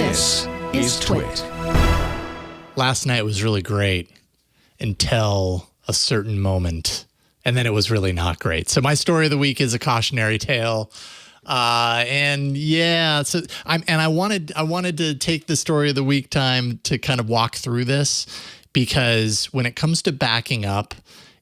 This is TWiT. Last night was really great until a certain moment, and then it was really not great. So my story of the week is a cautionary tale. I wanted to take the story of the week time to kind of walk through this, because when it comes to backing up,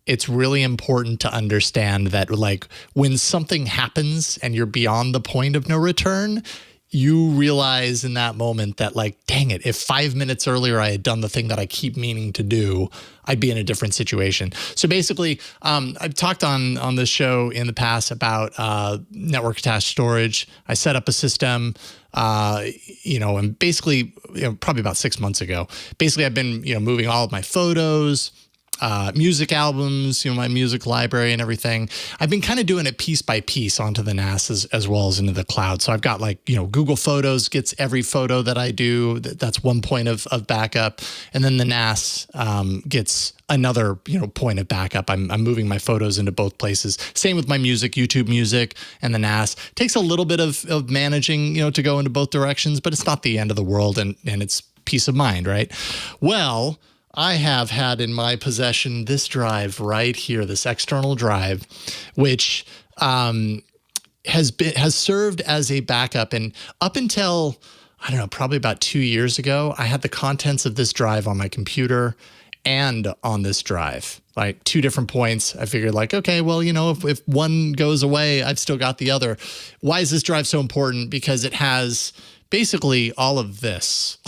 it's really important to understand that, like, when something happens and you're beyond the point of no return, you realize in that moment that, like, dang it, if 5 minutes earlier I had done the thing that I keep meaning to do, I'd be in a different situation. So basically, I've talked on this show in the past about network attached storage. I set up a system, and basically, probably about 6 months ago, basically I've been, moving all of my photos, music albums, my music library and everything. I've been kind of doing it piece by piece onto the NAS as well as into the cloud. So I've got, like, Google Photos gets every photo that I do. That's one point of backup. And then the NAS gets another, point of backup. I'm moving my photos into both places. Same with my music, YouTube Music and the NAS. Takes a little bit of managing, to go into both directions, but it's not the end of the world, and it's peace of mind, right? Well, I have had in my possession this drive right here, this external drive, which has served as a backup. And up until, I don't know, probably about 2 years ago, I had the contents of this drive on my computer and on this drive, like 2 different points. I figured, like, okay, well, if one goes away, I've still got the other. Why is this drive so important? Because it has basically all of this.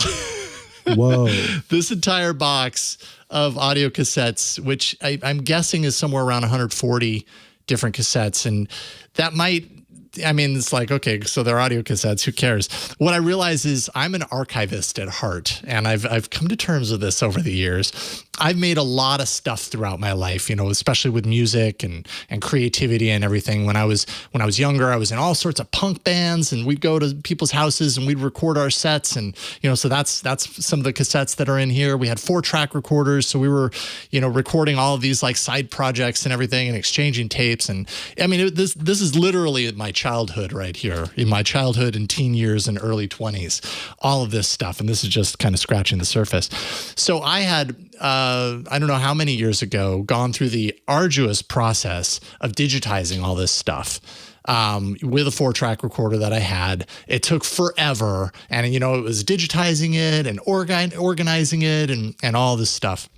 Whoa. This entire box of audio cassettes, which I'm guessing is somewhere around 140 different cassettes. And that it's like, okay, so they're audio cassettes, who cares? What I realize is I'm an archivist at heart, and I've come to terms with this over the years. I've made a lot of stuff throughout my life, especially with music and creativity and everything. When I was younger, I was in all sorts of punk bands, and we'd go to people's houses and we'd record our sets. And, so that's some of the cassettes that are in here. We had 4-track recorders. So we were, recording all of these, like, side projects and everything and exchanging tapes. And this is literally my childhood right here, in my childhood and teen years and early 20s, all of this stuff. And this is just kind of scratching the surface. So I had, I don't know how many years ago, gone through the arduous process of digitizing all this stuff with a 4-track recorder that I had. It took forever. And, it was digitizing it and organizing it and all this stuff.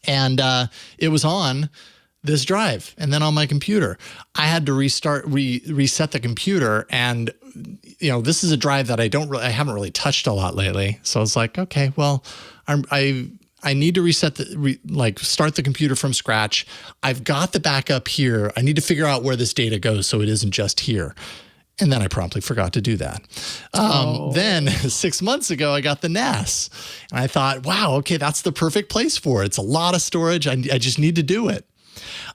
And it was on this drive, and then on my computer, I had to reset the computer. And, this is a drive that I haven't really touched a lot lately. So I was like, okay, well, I need to start the computer from scratch. I've got the backup here. I need to figure out where this data goes so it isn't just here. And then I promptly forgot to do that. Then 6 months ago, I got the NAS, and I thought, wow, okay, that's the perfect place for it. It's a lot of storage. I just need to do it.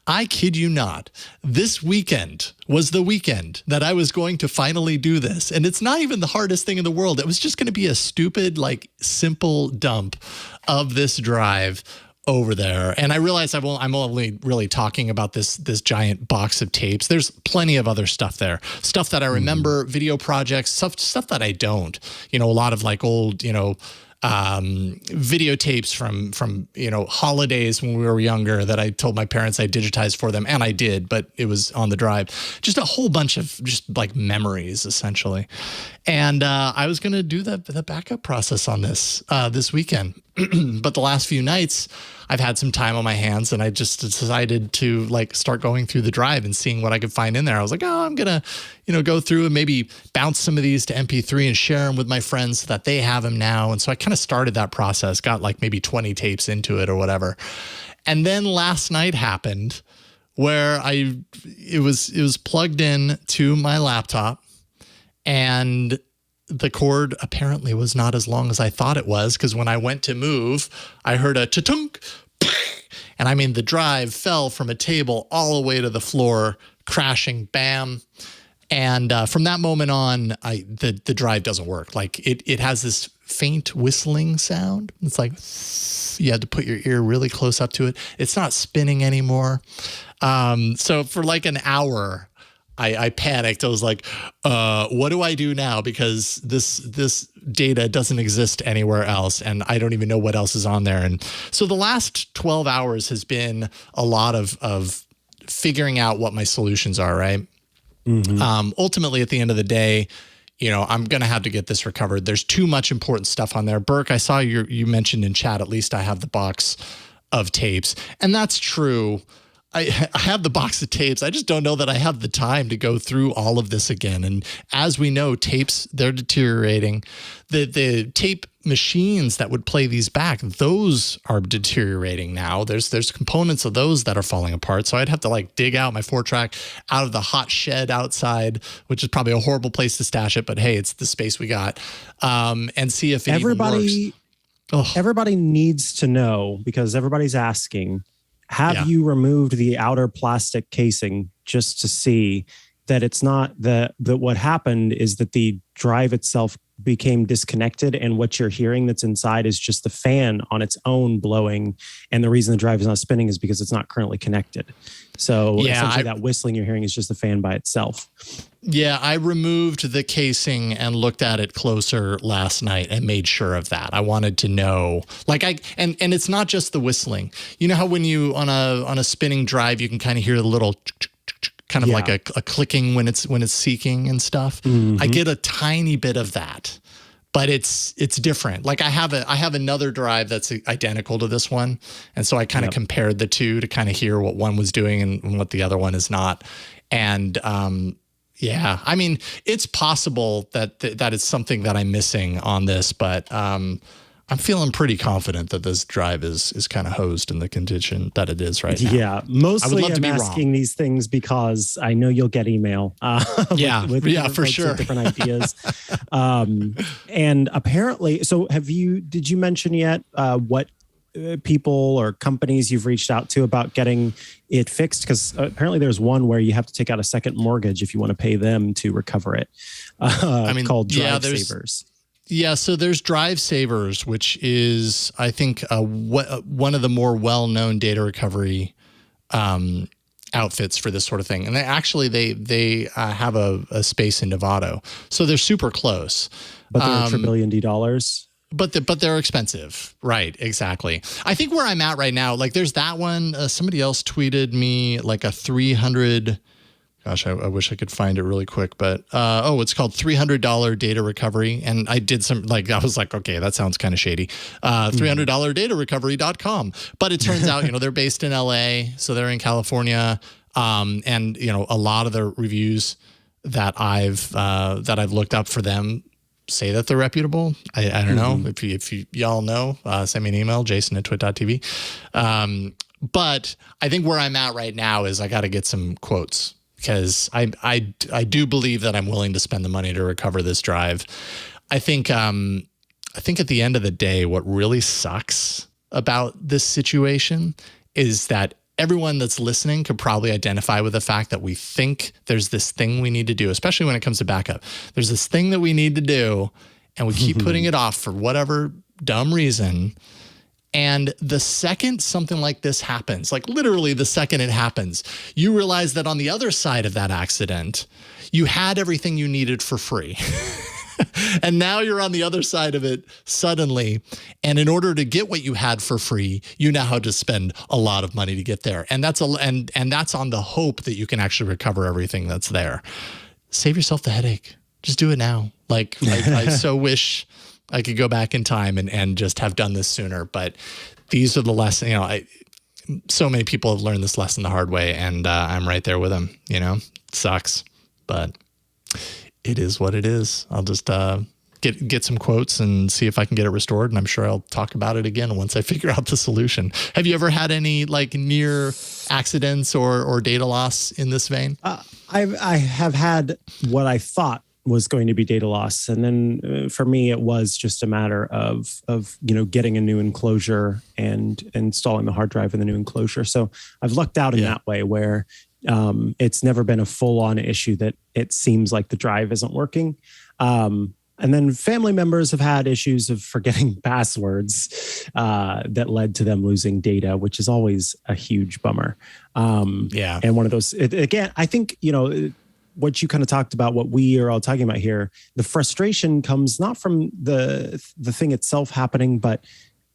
I kid you not, this weekend was the weekend that I was going to finally do this. And it's not even the hardest thing in the world. It was just going to be a stupid, like, simple dump of this drive over there. And I realized I'm only really talking about this giant box of tapes. There's plenty of other stuff there. Stuff that I remember, video projects, stuff that I don't. A lot of, like, old, videotapes from holidays when we were younger that I told my parents I digitized for them, and I did, but it was on the drive. Just a whole bunch of just, like, memories, essentially. And I was going to do the backup process on this weekend. But the last few nights, I've had some time on my hands, and I just decided to, like, start going through the drive and seeing what I could find in there. I was like, oh, I'm going to, go through and maybe bounce some of these to MP3 and share them with my friends so that they have them now. And so I kind of started that process, got like maybe 20 tapes into it or whatever. And then last night happened where it was plugged in to my laptop, and the cord apparently was not as long as I thought it was, because when I went to move, I heard a cha-tunk, and the drive fell from a table all the way to the floor, crashing, bam. And from that moment on, the drive doesn't work. Like, it has this faint whistling sound. It's like you had to put your ear really close up to it. It's not spinning anymore. So for like an hour, I panicked. I was like, what do I do now? Because this data doesn't exist anywhere else, and I don't even know what else is on there. And so the last 12 hours has been a lot of figuring out what my solutions are, right? Mm-hmm. Ultimately, at the end of the day, I'm going to have to get this recovered. There's too much important stuff on there. Burke, I saw you mentioned in chat, at least I have the box of tapes, and that's true. I have the box of tapes. I just don't know that I have the time to go through all of this again. And as we know, tapes, they're deteriorating. The tape machines that would play these back, those are deteriorating now. There's components of those that are falling apart. So I'd have to dig out my 4-track out of the hot shed outside, which is probably a horrible place to stash it. But hey, it's the space we got. And see if it even works. Everybody needs to know, because everybody's asking, have you removed the outer plastic casing just to see that it's not that what happened is that the drive itself became disconnected, and what you're hearing that's inside is just the fan on its own blowing, and the reason the drive is not spinning is because it's not currently connected. So essentially that whistling you're hearing is just the fan by itself. Yeah, I removed the casing and looked at it closer last night and made sure of that. I wanted to know, and it's not just the whistling. You know how when you on a spinning drive, you can kind of hear the little kind of like a clicking when it's seeking and stuff. Mm-hmm. I get a tiny bit of that, but it's different. I have another drive that's identical to this one, and so I kind of compared the two to kind of hear what one was doing and what the other one is not. And I mean, it's possible that that is something that I'm missing on this, but I'm feeling pretty confident that this drive is kind of hosed in the condition that it is right now. Yeah, mostly I'm asking these things because I know you'll get email. With for sure. Different ideas. And apparently, so did you mention yet what people or companies you've reached out to about getting it fixed? Because apparently there's one where you have to take out a second mortgage if you want to pay them to recover it. Called Drive Savers. Yeah, so there's Drive Savers, which is, I think, one of the more well-known data recovery outfits for this sort of thing. And they have a space in Novato, so they're super close. But they're $1 trillion. But they're expensive, right? Exactly. I think where I'm at right now, there's that one. Somebody else tweeted me a 300. Gosh, I wish I could find it really quick, but it's called $300 data recovery. And I did some, I was like, okay, that sounds kind of shady. $300datarecovery.com. But it turns out, they're based in LA, so they're in California. And a lot of the reviews that I've looked up for them say that they're reputable. I don't know if y'all know, send me an email, jason@twit.tv. But I think where I'm at right now is I got to get some quotes, because I do believe that I'm willing to spend the money to recover this drive. I think at the end of the day, what really sucks about this situation is that everyone that's listening could probably identify with the fact that we think there's this thing we need to do, especially when it comes to backup. There's this thing that we need to do, and we keep putting it off for whatever dumb reason. And the second something like this happens, literally the second it happens, you realize that on the other side of that accident, you had everything you needed for free. And now you're on the other side of it suddenly. And in order to get what you had for free, you now have to spend a lot of money to get there. And that's that's on the hope that you can actually recover everything that's there. Save yourself the headache. Just do it now. I so wish I could go back in time and just have done this sooner. But these are the lessons, so many people have learned this lesson the hard way, and I'm right there with them. It sucks, but it is what it is. I'll just get some quotes and see if I can get it restored, and I'm sure I'll talk about it again once I figure out the solution. Have you ever had any near accidents or data loss in this vein? I have had what I thought was going to be data loss, and then for me it was just a matter of getting a new enclosure and installing the hard drive in the new enclosure. So I've lucked out in that way, where it's never been a full-on issue that it seems like the drive isn't working. And then family members have had issues of forgetting passwords that led to them losing data, which is always a huge bummer. And one of those, again, I think, what you kind of talked about, what we are all talking about here, the frustration comes not from the thing itself happening, but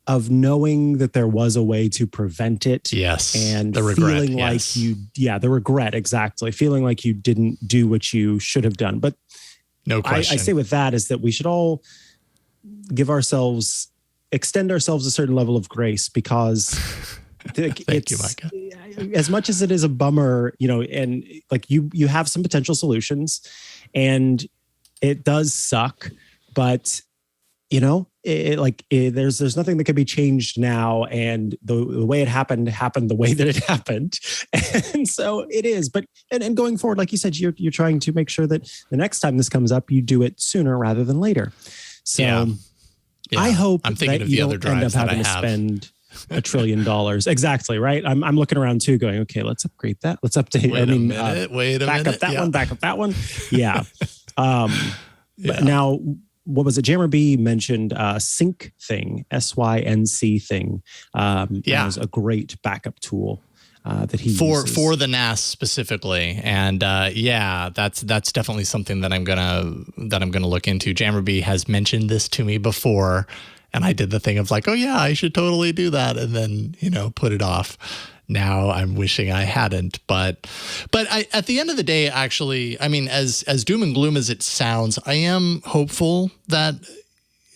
of knowing that there was a way to prevent it. Yes. And the regret, feeling like the regret, exactly. Feeling like you didn't do what you should have done. But no question. I say with that is that we should all extend ourselves a certain level of grace, because Thank you, Mikah. As much as it is a bummer, and like you have some potential solutions and it does suck, but there's nothing that can be changed now. And the way it happened the way that it happened. And so it is, but, and going forward, like you said, you're trying to make sure that the next time this comes up, you do it sooner rather than later. So yeah. I hope I'm thinking that of you the other don't end up drives that having I to have. spend $1 trillion. Exactly. Right. I'm looking around too going, okay, let's upgrade that. Let's update. Wait a minute. Back up that one, back up that one. Yeah. Yeah. But now, what was it? Jammer B mentioned Sync thing, SYNC thing. It was a great backup tool that he uses. For the NAS specifically, and that's definitely something that I'm gonna look into. Jammer B has mentioned this to me before, and I did the thing of like, oh yeah, I should totally do that, and then put it off. Now I'm wishing I hadn't, but at the end of the day, actually, I mean, as doom and gloom as it sounds, I am hopeful that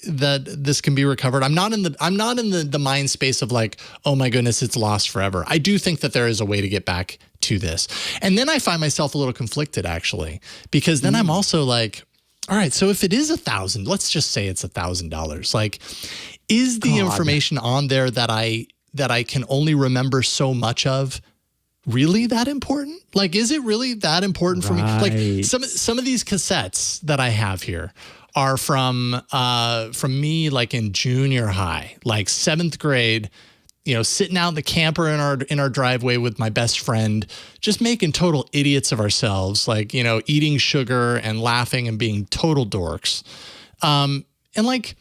this can be recovered. I'm not in the mind space of like, oh my goodness, it's lost forever. I do think that there is a way to get back to this. And then I find myself a little conflicted, actually, because then I'm also like, all right, so if it is $1,000, let's just say it's $1,000. Like, is the information on there that I can only remember so much of really that important? Like, is it really that important for me? Like some of these cassettes that I have here are from me, like in junior high, like 7th grade, sitting out in the camper in our driveway with my best friend, just making total idiots of ourselves, like, eating sugar and laughing and being total dorks. And like,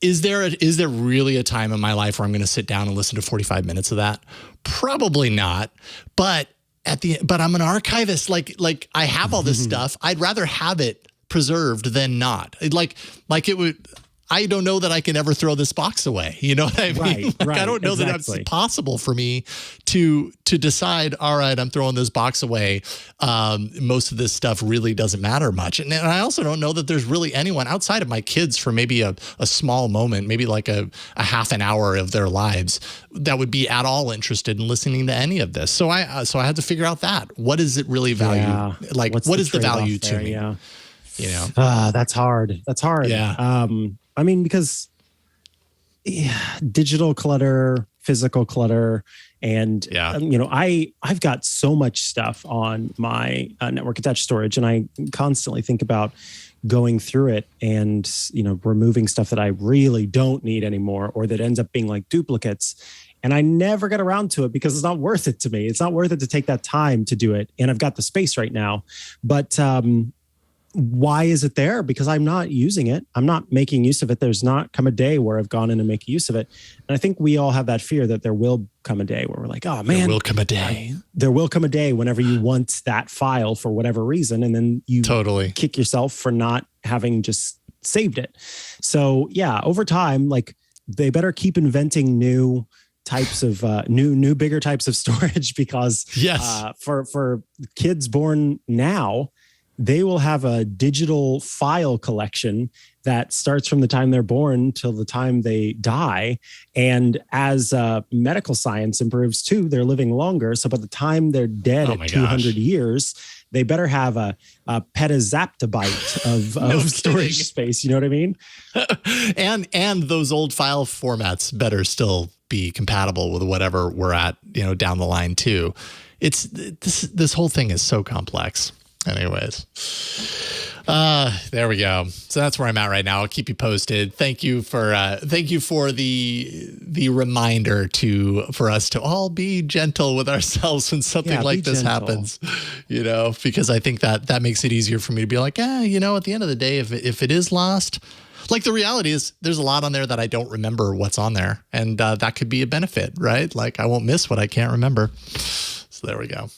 is there really a time in my life where I'm going to sit down and listen to 45 minutes of that? Probably not. But I'm an archivist. Like I have all this stuff. I'd rather have it preserved than not. Like it would. I don't know that I can ever throw this box away. You know what I mean? Right, I don't know that it's possible for me to decide, all right, I'm throwing this box away. Most of this stuff really doesn't matter much. And I also don't know that there's really anyone outside of my kids for maybe a small moment, maybe like a half an hour of their lives that would be at all interested in listening to any of this. So I had to figure out that. What is it really value? Yeah. Like, what is the value to me? Yeah. That's hard. Yeah. I mean, because digital clutter, physical clutter, and I've got so much stuff on my network attached storage, and I constantly think about going through it and removing stuff that I really don't need anymore, or that ends up being like duplicates. And I never get around to it because it's not worth it to me. It's not worth it to take that time to do it. And I've got the space right now, but why is it there? Because I'm not using it. I'm not making use of it. There's not come a day where I've gone in and make use of it. And I think we all have that fear that there will come a day where we're like, oh man, there will come a day. There will come a day whenever you want that file for whatever reason. And then you totally kick yourself for not having just saved it. So yeah, over time, like they better keep inventing new types of new bigger types of storage, because for kids born now, they will have a digital file collection that starts from the time they're born till the time they die. And as medical science improves too, they're living longer. So by the time they're dead at 200 years, they better have a petazaptabyte of storage space. You know what I mean? and those old file formats better still be compatible with whatever we're at, down the line too. It's this whole thing is so complex. Anyways, there we go. So that's where I'm at right now. I'll keep you posted. Thank you for the reminder for us to all be gentle with ourselves when something like this happens, because I think that makes it easier for me to be like, at the end of the day, if it is lost, like the reality is there's a lot on there that I don't remember what's on there. And that could be a benefit, right? Like I won't miss what I can't remember. So there we go.